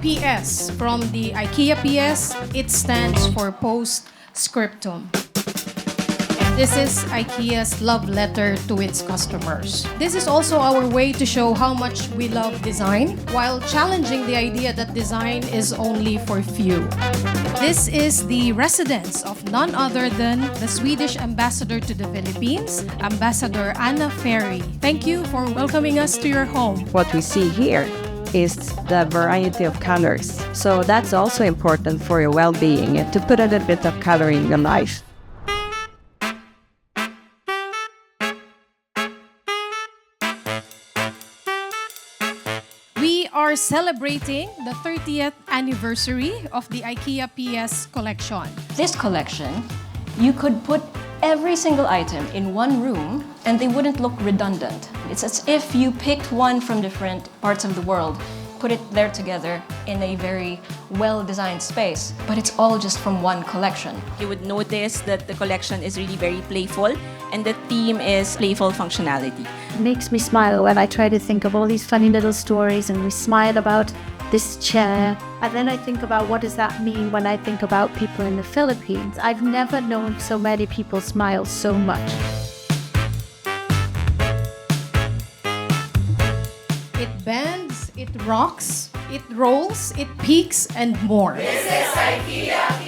PS from the IKEA PS. It stands for Postscriptum. This is IKEA's love letter to its customers. This is also our way to show how much we love design while challenging the idea that design is only for few. This is the residence of none other than the Swedish ambassador to the Philippines, Ambassador Anna Ferry. Thank you for welcoming us to your home. What we see here is the variety of colors. So that's also important for your well-being, to put a little bit of color in your life. We are celebrating the 30th anniversary of the IKEA PS collection. This collection, you could put every single item in one room and they wouldn't look redundant. It's as if you picked one from different parts of the world, put it there together in a very well-designed space, but it's all just from one collection. You would notice that the collection is really very playful and the theme is playful functionality. It makes me smile when I try to think of all these funny little stories, and we smile about this chair. And then I think about, what does that mean when I think about people in the Philippines? I've never known so many people smile so much. It bends, it rocks, it rolls, it peaks, and more. This is IKEA